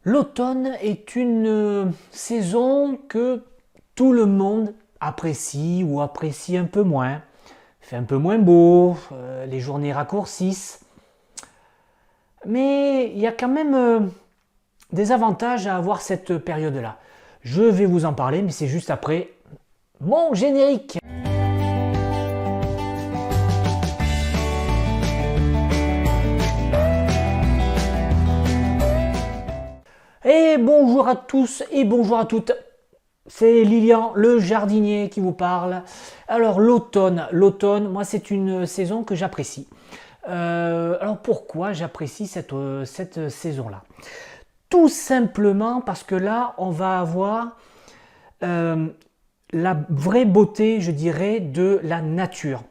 L'automne est une saison que tout le monde apprécie ou apprécie un peu moins. Il fait un peu moins beau, les journées raccourcissent. Mais il y a quand même des avantages à avoir cette période-là. Je vais vous en parler, mais c'est juste après mon générique. Et bonjour à tous et bonjour à toutes. C'est Lilian, le jardinier, qui vous parle. Alors l'automne, moi c'est une saison que j'apprécie. Alors pourquoi j'apprécie cette saison-là? Tout simplement parce que là, on va avoir euh, la vraie beauté, je dirais, de la nature.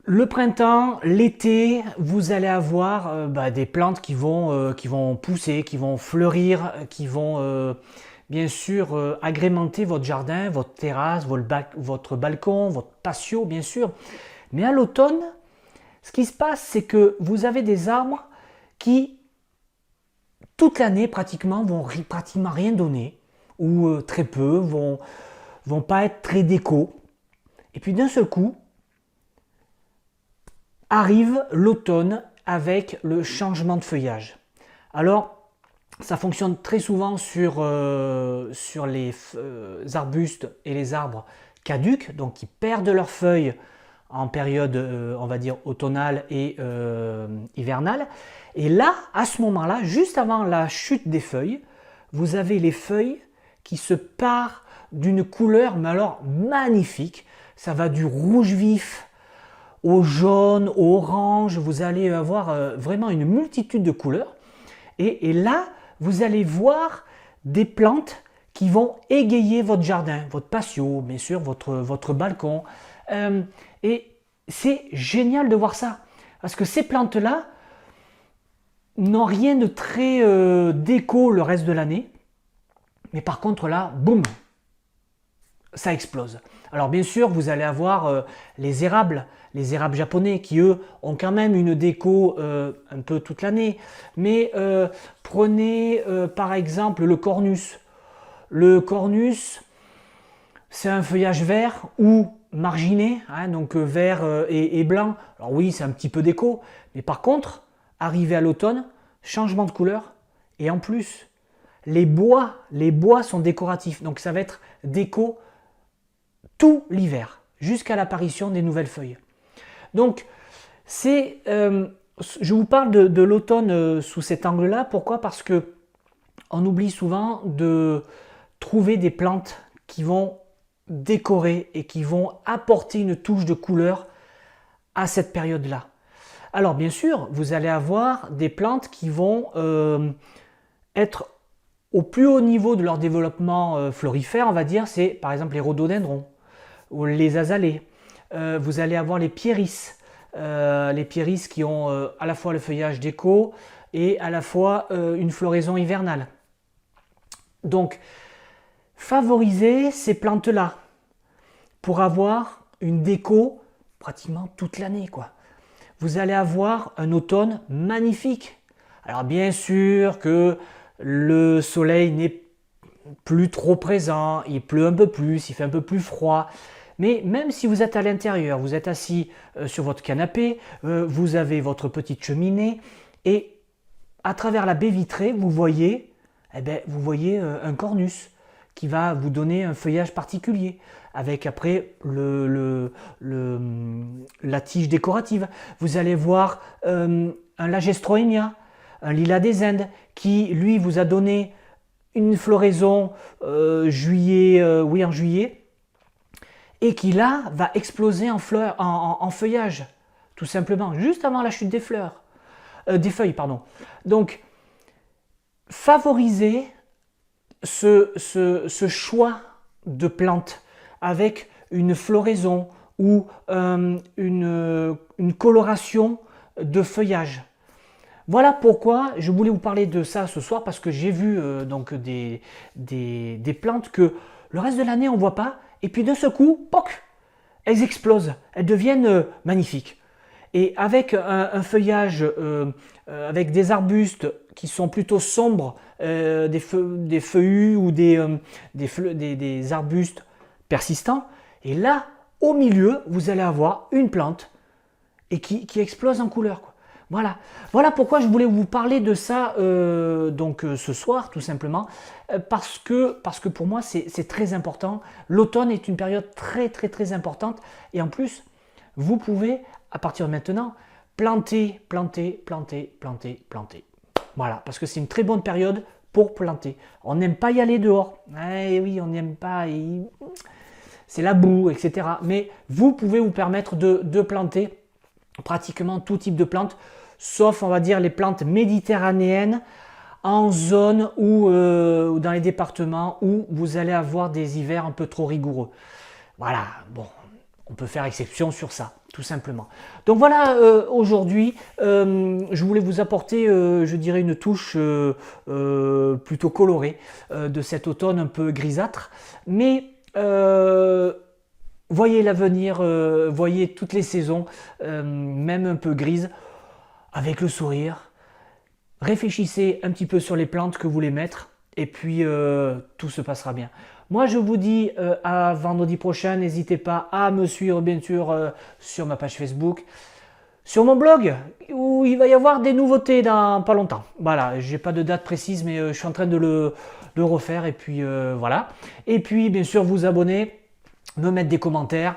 Le printemps, l'été, vous allez avoir des plantes qui vont pousser, qui vont fleurir, qui vont bien sûr agrémenter votre jardin, votre terrasse, votre balcon, votre patio, bien sûr. Mais à l'automne, ce qui se passe, c'est que vous avez des arbres qui, toute l'année pratiquement, vont pratiquement rien donner, ou très peu, vont pas être très déco. Et puis d'un seul coup, arrive l'automne avec le changement de feuillage. Alors, ça fonctionne très souvent sur les arbustes et les arbres caducs, donc qui perdent leurs feuilles en période, on va dire, automnale et hivernale. Et là, à ce moment-là, juste avant la chute des feuilles, vous avez les feuilles qui se parent d'une couleur, mais alors magnifique. Ça va du rouge vif au jaune, au orange, vous allez avoir vraiment une multitude de couleurs. Et là, vous allez voir des plantes qui vont égayer votre jardin, votre patio, bien sûr, votre balcon. Et c'est génial de voir ça. Parce que ces plantes-là n'ont rien de très déco le reste de l'année. Mais par contre, là, boum, ça explose. Alors bien sûr, vous allez avoir les érables japonais qui eux ont quand même une déco un peu toute l'année. Mais prenez par exemple le cornus. Le cornus, c'est un feuillage vert ou marginé, hein, donc vert et blanc. Alors oui, c'est un petit peu déco, mais par contre, arrivé à l'automne, changement de couleur, et en plus, les bois sont décoratifs, donc ça va être déco tout l'hiver, jusqu'à l'apparition des nouvelles feuilles. Donc, je vous parle de l'automne sous cet angle-là. Pourquoi? Parce que on oublie souvent de trouver des plantes qui vont décorer et qui vont apporter une touche de couleur à cette période-là. Alors, bien sûr, vous allez avoir des plantes qui vont être au plus haut niveau de leur développement florifère, on va dire, c'est par exemple les rhododendrons ou les azalées. Vous allez avoir les pieris qui ont à la fois le feuillage déco et à la fois une floraison hivernale. Donc, favorisez ces plantes-là pour avoir une déco pratiquement toute l'année, quoi. Vous allez avoir un automne magnifique. Alors bien sûr que le soleil n'est plus trop présent, il pleut un peu plus, il fait un peu plus froid. Mais même si vous êtes à l'intérieur, vous êtes assis sur votre canapé, vous avez votre petite cheminée et à travers la baie vitrée, vous voyez un cornus qui va vous donner un feuillage particulier avec après la tige décorative. Vous allez voir un Lagestroemia, un lilas des Indes qui lui vous a donné une floraison en juillet, et qui là va exploser en feuillage, tout simplement, juste avant la chute des feuilles, pardon. Donc, favorisez ce choix de plantes avec une floraison ou une coloration de feuillage. Voilà pourquoi je voulais vous parler de ça ce soir, parce que j'ai vu donc des plantes que le reste de l'année on ne voit pas, et puis d'un seul coup, poc, elles explosent, elles deviennent magnifiques. Et avec un feuillage, avec des arbustes qui sont plutôt sombres, des feuillus ou des arbustes persistants, et là, au milieu, vous allez avoir une plante et qui explose en couleur, quoi. Voilà pourquoi je voulais vous parler de ça ce soir, tout simplement, parce que pour moi, c'est très important. L'automne est une période très, très, très importante. Et en plus, vous pouvez, à partir de maintenant, planter. Voilà, parce que c'est une très bonne période pour planter. On n'aime pas y aller dehors. Eh oui, on n'aime pas. C'est la boue, etc. Mais vous pouvez vous permettre de planter pratiquement tout type de plantes, sauf, on va dire, les plantes méditerranéennes en zone ou dans les départements où vous allez avoir des hivers un peu trop rigoureux. Voilà, bon, on peut faire exception sur ça, tout simplement. Donc voilà, aujourd'hui, je voulais vous apporter, je dirais, une touche plutôt colorée de cet automne un peu grisâtre, mais voyez l'avenir, voyez toutes les saisons, même un peu grises, avec le sourire. Réfléchissez un petit peu sur les plantes que vous voulez mettre, et puis tout se passera bien. Moi, je vous dis à vendredi prochain. N'hésitez pas à me suivre, bien sûr, sur ma page Facebook, sur mon blog, où il va y avoir des nouveautés dans pas longtemps. Voilà, j'ai pas de date précise, mais je suis en train de le refaire, et puis voilà. Et puis, bien sûr, vous abonner, me mettre des commentaires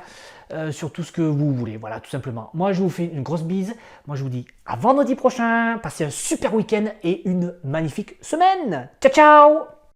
sur tout ce que vous voulez. Voilà, tout simplement. Moi, je vous fais une grosse bise. Moi, je vous dis à vendredi prochain. Passez un super week-end et une magnifique semaine. Ciao, ciao!